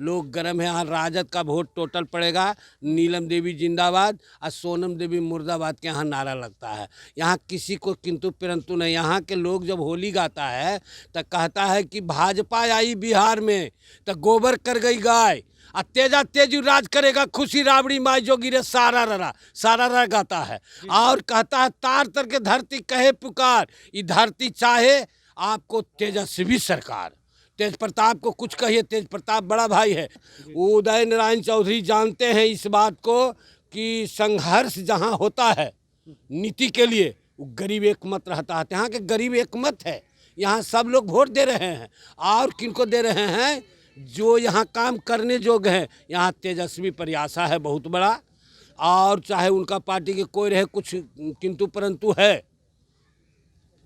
लोग गर्म है। यहाँ राजद का वोट टोटल पड़ेगा, नीलम देवी जिंदाबाद और सोनम देवी मुर्दाबाद के यहाँ नारा लगता है। यहाँ किसी को किंतु परंतु नहीं। यहाँ के लोग जब होली गाता है तो कहता है कि भाजपा आई बिहार में तो गोबर कर गई गाय, और तेजा तेजू राज करेगा, खुशी राबड़ी माई जो गिरे सारा ररा गाता है। और कहता है तार तर के धरती कहे पुकार, ये धरती चाहे आपको तेजस्वी सरकार। तेज प्रताप को कुछ कहिए, तेज प्रताप बड़ा भाई है। उदय नारायण चौधरी जानते हैं इस बात को कि संघर्ष जहाँ होता है नीति के लिए, वो गरीब एक मत रहता है। यहाँ के गरीब एक मत है। यहाँ सब लोग वोट दे रहे हैं, और किनको दे रहे हैं? जो यहाँ काम करने योग्य है। यहाँ तेजस्वी प्रयासा है बहुत बड़ा, और चाहे उनका पार्टी के कोई रहे कुछ किंतु परंतु है,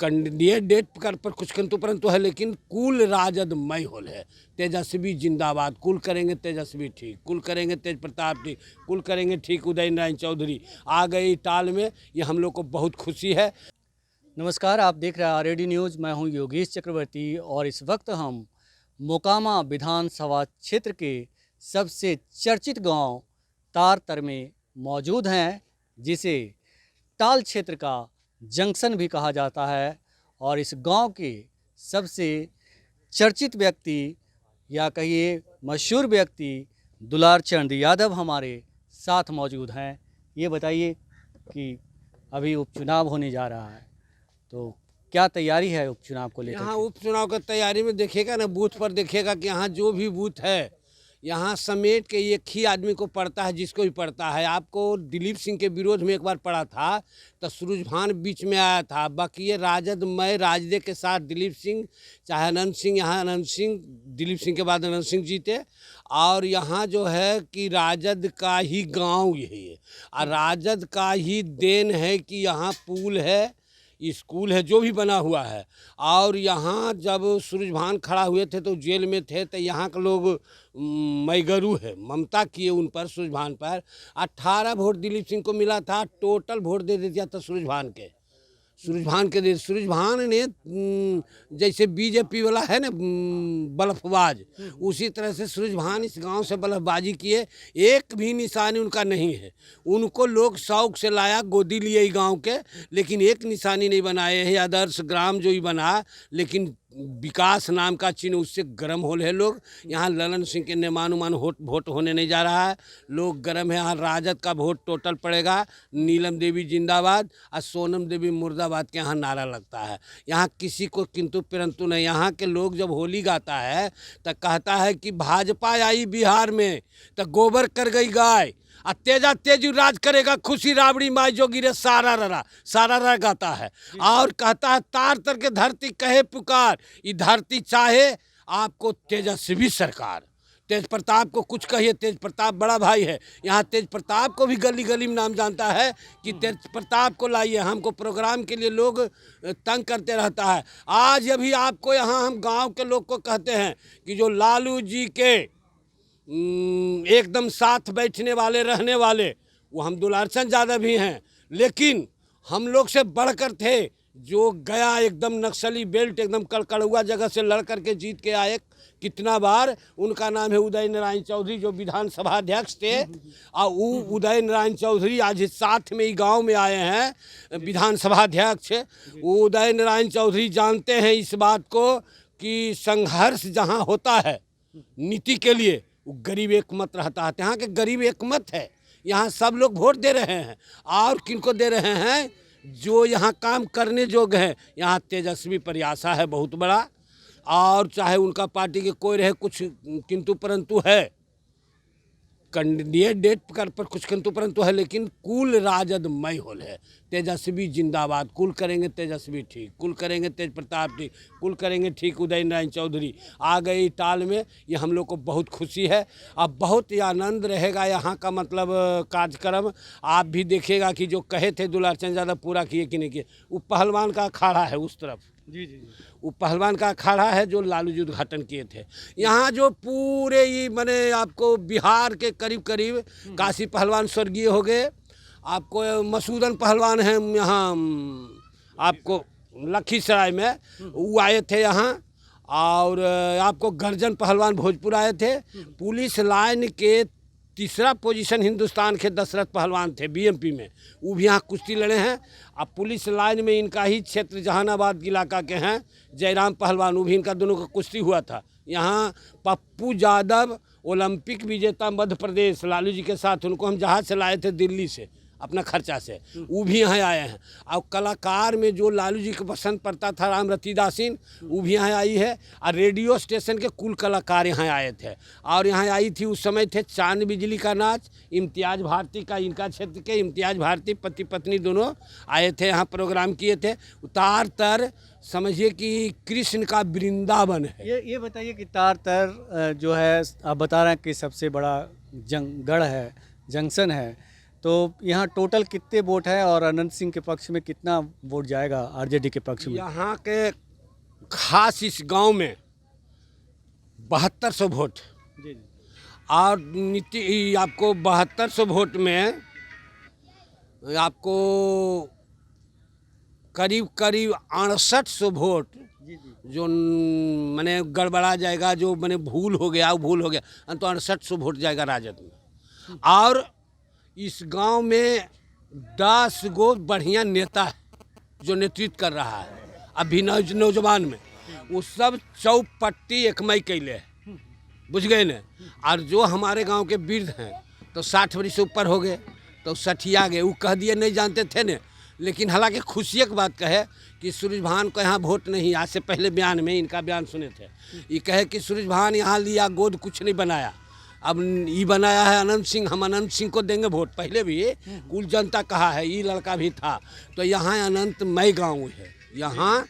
कैंडिडेट पर कुछ किंतु परंतु है, लेकिन कुल राजद मय होल है। तेजस्वी जिंदाबाद, कुल करेंगे तेजस्वी ठीक, कुल करेंगे तेज प्रताप ठीक, कुल करेंगे ठीक। उदय नारायण चौधरी आ गई टाल में, ये हम लोग को बहुत खुशी है। नमस्कार, आप देख रहे हैं आरएडी न्यूज़। मैं हूं योगेश चक्रवर्ती और इस वक्त हम मोकामा विधानसभा क्षेत्र के सबसे चर्चित गांव तारतर में मौजूद हैं, जिसे टाल क्षेत्र का जंक्शन भी कहा जाता है। और इस गांव के सबसे चर्चित व्यक्ति या कहिए मशहूर व्यक्ति दुलार चंद यादव हमारे साथ मौजूद हैं। ये बताइए कि अभी उपचुनाव होने जा रहा है, तो क्या तैयारी है उपचुनाव को लेकर? यहाँ उपचुनाव का तैयारी में देखिएगा ना, बूथ पर देखिएगा कि यहाँ जो भी बूथ है, यहाँ समेट के एक ही आदमी को पड़ता है, जिसको भी पड़ता है। आपको दिलीप सिंह के विरोध में एक बार पड़ा था तो सूरजभान बीच में आया था। बाकी ये राजद मय राजदे के साथ दिलीप सिंह, चाहे अनंत सिंह, यहाँ अनंत सिंह, दिलीप सिंह के बाद अनंत सिंह जीते। और यहाँ जो है कि राजद का ही गाँव यही है, और राजद का ही देन है कि यहाँ पुल है, स्कूल है, जो भी बना हुआ है। और यहाँ जब सूरजभान खड़ा हुए थे तो जेल में थे, तो यहाँ के लोग मैगरू है, ममता किए उन पर, सूरजभान पर। 18 वोट दिलीप सिंह को मिला था, टोटल वोट दे दिया था सूरजभान के। सूरजभान ने जैसे बीजेपी वाला है ना बल्फबाज, उसी तरह से सूरजभान इस गांव से बल्फबाजी किए। एक भी निशानी उनका नहीं है। उनको लोग शौक से लाया, गोदी लिए गांव के, लेकिन एक निशानी नहीं बनाए है। आदर्श ग्राम जो ही बना, लेकिन विकास नाम का चिन्ह, उससे गर्म हो रहे लोग। यहाँ ललन सिंह के निमानुमान वोट होने नहीं जा रहा है। लोग गर्म है। यहाँ राजद का वोट टोटल पड़ेगा, नीलम देवी जिंदाबाद और सोनम देवी मुर्दाबाद के यहाँ नारा लगता है। यहाँ किसी को किंतु परंतु नहीं। यहाँ के लोग जब होली गाता है तो कहता है कि भाजपा आई बिहार में तो गोबर कर गई गाय, और तेजा तेजू राज करेगा, खुशी राबड़ी माई जो गिरे सारा ररा गाता है। और कहता है तार तर के धरती कहे पुकार, ये धरती चाहे आपको तेजस्वी सरकार। तेज प्रताप को कुछ कहिए, तेज प्रताप बड़ा भाई है। यहाँ तेज प्रताप को भी गली गली में नाम जानता है कि तेज प्रताप को लाइए। हमको प्रोग्राम के लिए लोग तंग करते रहता है। आज अभी आपको यहाँ हम गांव के लोग को कहते हैं कि जो लालू जी के एकदम साथ बैठने वाले रहने वाले, वो हम दुलार चंद यादव भी हैं, लेकिन हम लोग से बढ़कर थे जो गया एकदम नक्सली बेल्ट, एकदम कड़कड़ुआ जगह से लड़ करके जीत के आए कितना बार। उनका नाम है उदय नारायण चौधरी, जो विधानसभा अध्यक्ष थे। और वो उदय नारायण चौधरी आज साथ में ही गांव में आए हैं विधानसभा अध्यक्ष। उदय नारायण चौधरी जानते हैं इस बात को कि संघर्ष जहाँ होता है नीति के लिए, वो गरीब एक मत रहता है। यहाँ के गरीब एक मत है। यहाँ सब लोग वोट दे रहे हैं, और किनको दे रहे हैं? जो यहाँ काम करने योग्य है। यहाँ तेजस्वी प्रयासा है बहुत बड़ा, और चाहे उनका पार्टी के कोई रहे कुछ किंतु परंतु है, कैंडिडेट पर कुछ किंतु परंतु है, लेकिन कुल राजद मय होल है। तेजस्वी जिंदाबाद, कुल करेंगे तेजस्वी ठीक, कुल करेंगे तेज प्रताप ठीक, कुल करेंगे ठीक। उदय नारायण चौधरी आ गई टाल में, ये हम लोग को बहुत खुशी है। अब बहुत ही आनंद रहेगा यहाँ का, मतलब कार्यक्रम आप भी देखिएगा कि जो कहे थे दुलार चंद यादव पूरा किए कि नहीं किए। वो पहलवान का अखाड़ा है उस तरफ, जी, वो पहलवान का अखाड़ा है जो लालू जी उद्घाटन किए थे। यहाँ जो पूरे ही मैंने आपको बिहार के करीब करीब काशी पहलवान स्वर्गीय हो गए, आपको मसूदन पहलवान हैं यहाँ आपको लखीसराय में, वो आए थे यहाँ। और आपको गर्जन पहलवान भोजपुर आए थे। पुलिस लाइन के तीसरा पोजीशन हिंदुस्तान के दशरथ पहलवान थे बीएमपी में, वो भी यहाँ कुश्ती लड़े हैं। अब पुलिस लाइन में इनका ही क्षेत्र जहानाबाद इलाका के हैं जयराम पहलवान, वो भी इनका दोनों का कुश्ती हुआ था। यहाँ पप्पू यादव ओलंपिक विजेता मध्य प्रदेश लालू जी के साथ, उनको हम जहाज से लाए थे दिल्ली से अपना खर्चा से, वो भी यहाँ आए हैं। और कलाकार में जो लालू जी को पसंद पड़ता था राम रतिदासीन, वो भी यहाँ आई है। और रेडियो स्टेशन के कुल कलाकार यहाँ आए थे। और यहाँ आई थी उस समय थे चांद बिजली का नाच, इम्तियाज भारती का, इनका क्षेत्र के इम्तियाज भारती पति पत्नी दोनों आए थे, यहाँ प्रोग्राम किए थे। उतार तर समझिए कि कृष्ण का वृंदावन है। ये बताइए कि तार तर जो है आप बता रहे हैं कि सबसे बड़ा गढ़ है, जंक्शन है, तो यहाँ टोटल कितने वोट है और अनंत सिंह के पक्ष में कितना वोट जाएगा आरजेडी के पक्ष में? यहाँ के खास इस गांव में 7200 वोट जी। और नीति आपको 7200 वोट में आपको करीब 6800 वोट जो मैंने गड़बड़ा जाएगा, जो मैंने भूल हो गया तो 6800 वोट जाएगा राजद में। और इस गांव में 10 गो बढ़िया नेता है जो नेतृत्व कर रहा है अभी नौजवान में, वो सब चौपट्टी एकमई कैले है, बुझ गए न। और जो हमारे गांव के वृद्ध हैं तो 60 वर्ष से ऊपर हो गए, तो सठिया गए, वो कह दिए नहीं जानते थे न। लेकिन हालांकि खुशी की बात कहे कि सूरजभान को यहाँ वोट नहीं, आज से पहले बयान में इनका बयान सुने थे, ये कहे कि सूरजभान यहाँ लिया गोद कुछ नहीं बनाया, अब ये बनाया है अनंत सिंह, हम अनंत सिंह को देंगे वोट। पहले भी कुल जनता कहा है, ये लड़का भी था। तो यहाँ अनंतमय गांव है, यहाँ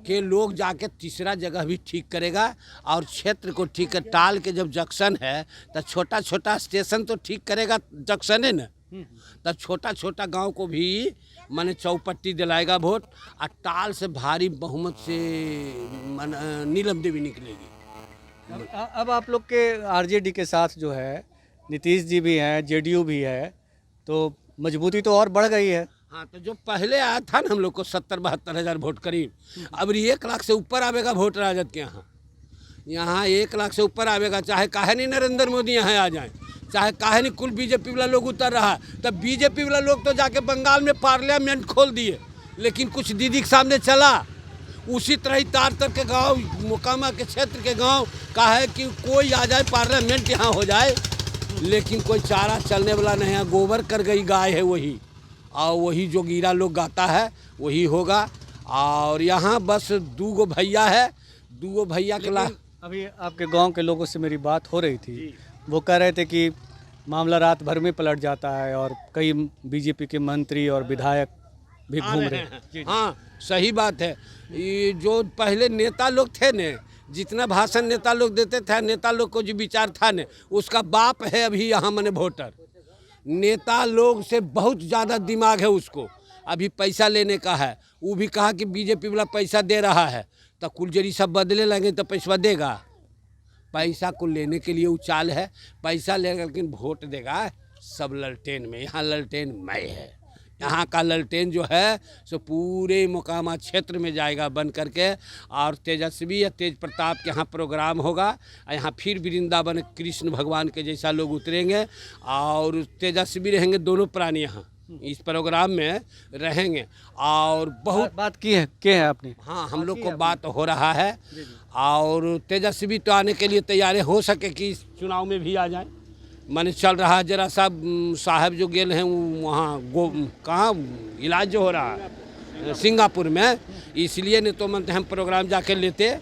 के लोग जाके तीसरा जगह भी ठीक करेगा और क्षेत्र को ठीक कर। टाल के जब जंक्शन है तो छोटा छोटा स्टेशन तो ठीक करेगा, जंक्शन है न, तो छोटा छोटा गांव को भी माने चौपट्टी दिलाएगा वोट। और टाल से भारी बहुमत से नीलम देवी निकलेगी। अब आप लोग के आरजेडी के साथ जो है नीतीश जी भी हैं, जेडीयू भी है, तो मजबूती तो और बढ़ गई है। हाँ, तो जो पहले आया था ना हम लोग को 70-72 हज़ार वोट करीब, अब 1 लाख से ऊपर आवेगा वोट राजद के यहाँ 1 लाख से ऊपर आवेगा। चाहे काहे नहीं नरेंद्र मोदी यहाँ आ जाए, चाहे काहे नहीं कुल बीजेपी वाला लोग उतर रहा है। तब बीजेपी वाला लोग तो जाके बंगाल में पार्लियामेंट खोल दिए, लेकिन कुछ दीदी के सामने चला। उसी तरह ही तार तर के गांव, मोकामा के क्षेत्र के गांव का है कि कोई आ जाए पार्लियामेंट यहाँ हो जाए, लेकिन कोई चारा चलने वाला नहीं है। गोबर कर गई गाय है वही, और वही जो गिरा लोग गाता है वही होगा। और यहाँ बस 2 भैया है, 2 भैया के ला। अभी आपके गांव के लोगों से मेरी बात हो रही थी, वो कह रहे थे कि मामला रात भर में पलट जाता है और कई बीजेपी के मंत्री और विधायक भी घूम रहे हैं। हाँ, सही बात है। ये जो पहले नेता लोग थे ने, जितना भाषण नेता लोग देते थे, नेता लोग को जो विचार था ने, उसका बाप है अभी यहाँ मने वोटर। नेता लोग से बहुत ज़्यादा दिमाग है उसको, अभी पैसा लेने का है। वो भी कहा कि बीजेपी वाला पैसा दे रहा है, तो कुलजरी सब बदले लगे तो पैसा देगा। पैसा को लेने के लिए उचाल है, पैसा लेगा लेकिन वोट देगा सब ललटेन में। यहाँ ललटेन मय है, यहाँ का ललटेन जो है सो पूरे मोकामा क्षेत्र में जाएगा बन करके। और तेजस्वी या तेज प्रताप के यहाँ प्रोग्राम होगा, यहाँ फिर वृंदावन कृष्ण भगवान के जैसा लोग उतरेंगे। और तेजस्वी रहेंगे दोनों प्राणी यहाँ इस प्रोग्राम में रहेंगे। और बहुत बात की है आपने? हाँ, हम लोग को बात हो रहा है। और तेजस्वी तो आने के लिए तैयार हो सके कि इस चुनाव में भी आ जाए, माने चल रहा है। जरा साहब जो गेल हैं वहाँ कहाँ इलाज जो हो रहा है सिंगापुर में, इसलिए नहीं तो मनते हम प्रोग्राम जाके लेते।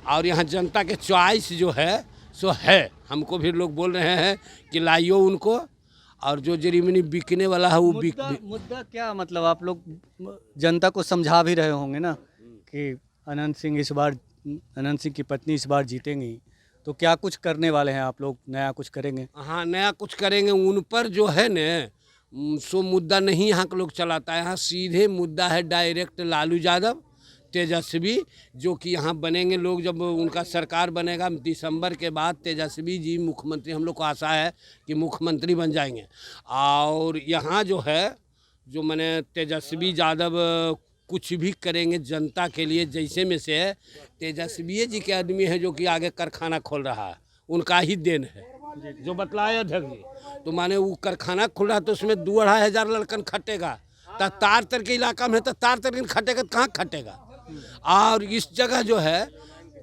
और यहाँ जनता के चॉइस जो है सो है, हमको भी लोग बोल रहे हैं कि लाइयो उनको। और जो जरीमनी बिकने वाला है वो मुद्दा क्या, मतलब आप लोग जनता को समझा भी रहे होंगे ना कि अनंत सिंह की पत्नी इस बार जीतेंगी, तो क्या कुछ करने वाले हैं आप लोग? नया कुछ करेंगे? हाँ, नया कुछ करेंगे। उन पर जो है न सो मुद्दा नहीं यहाँ के लोग चलाता है। यहाँ सीधे मुद्दा है डायरेक्ट लालू यादव, तेजस्वी, जो कि यहाँ बनेंगे लोग। जब उनका सरकार बनेगा दिसंबर के बाद तेजस्वी जी मुख्यमंत्री, हम लोग को आशा है कि मुख्यमंत्री बन जाएंगे। और यहाँ जो है जो मैंने तेजस्वी यादव कुछ भी करेंगे जनता के लिए। जैसे में से तेजस्वी जी के आदमी है जो कि आगे कारखाना खोल रहा है, उनका ही देन है जो बतलाए अध्यक्ष जी। तो माने वो कारखाना खुल रहा है तो उसमें 2-2.5 हजार लड़कन खटेगा। तो तार तर के इलाका में तो तार तर खटेगा, तो कहाँ खटेगा। और इस जगह जो है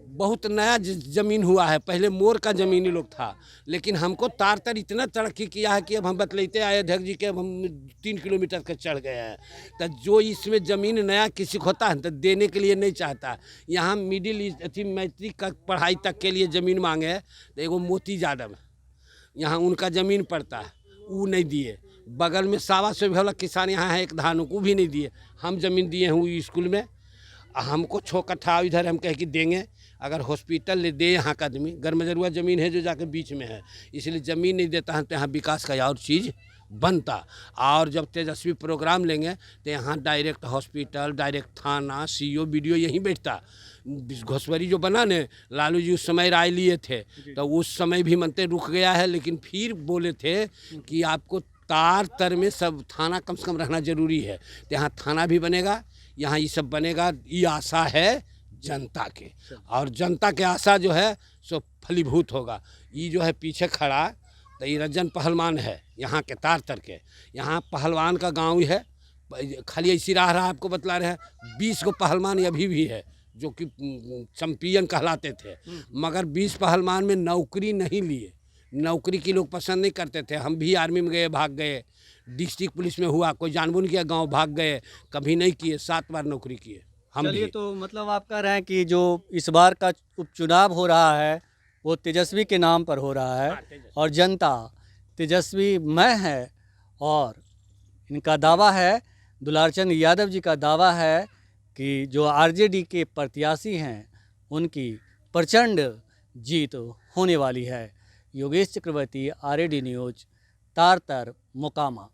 बहुत नया ज़मीन हुआ है, पहले मोर का ज़मीनी लोग था, लेकिन हमको तार तर इतना तरक्की किया है कि अब हम बतलाते आए अध्यक्ष जी के, अब हम 3 किलोमीटर का चढ़ गए हैं। तो जो इसमें ज़मीन नया किसी को होता है तो देने के लिए नहीं चाहता। यहाँ मिडिल अथी मैट्रिक का पढ़ाई तक के लिए ज़मीन मांगे है तो एगो मोती यादव है, यहाँ उनका ज़मीन पड़ता है, वो नहीं दिए। बगल में 125 वाला किसान यहाँ है, एक धान को भी नहीं दिए। हम ज़मीन दिए हैं स्कूल में, हमको 6 कट्ठा इधर हम कह के देंगे। अगर हॉस्पिटल ले दे यहाँ का आदमी, गरमजरुआ ज़मीन है जो जाके बीच में है, इसलिए ज़मीन नहीं देता है तो यहाँ विकास का और चीज़ बनता। और जब तेजस्वी प्रोग्राम लेंगे तो यहाँ डायरेक्ट हॉस्पिटल, डायरेक्ट थाना, सीओ, बीडीओ यहीं बैठता। घोसवरी जो बना ने, लालू जी उस समय राय लिए थे तो उस समय भी मनते रुक गया है, लेकिन फिर बोले थे कि आपको तार तर में सब थाना कम से कम रहना जरूरी है। तो यहाँ थाना भी बनेगा, यहाँ ये सब बनेगा। ये आशा है जनता के, और जनता के आशा जो है सो फलीभूत होगा। ये जो है पीछे खड़ा तो ये रंजन पहलवान है यहाँ के तार तर के, यहाँ पहलवान का गांव है। खाली ऐसी रहा आपको बतला रहे हैं, 20 को पहलवान अभी भी है जो कि चैंपियन कहलाते थे, मगर 20 पहलवान में नौकरी नहीं लिए। नौकरी की लोग पसंद नहीं करते थे। हम भी आर्मी में गए, भाग गए, डिस्ट्रिक्ट पुलिस में हुआ, कोई जानबूझ किया गांव भाग गए, कभी नहीं किए, 7 बार नौकरी किए हम चलिए, भी। तो मतलब आप कह रहे हैं कि जो इस बार का उपचुनाव हो रहा है वो तेजस्वी के नाम पर हो रहा है और जनता तेजस्वी मय है। और इनका दावा है, दुलारचंद यादव जी का दावा है कि जो आरजेडी के प्रत्याशी हैं उनकी प्रचंड जीत होने वाली है। योगेश चक्रवर्ती, आरएडी न्यूज़, तार तर, मोकामा।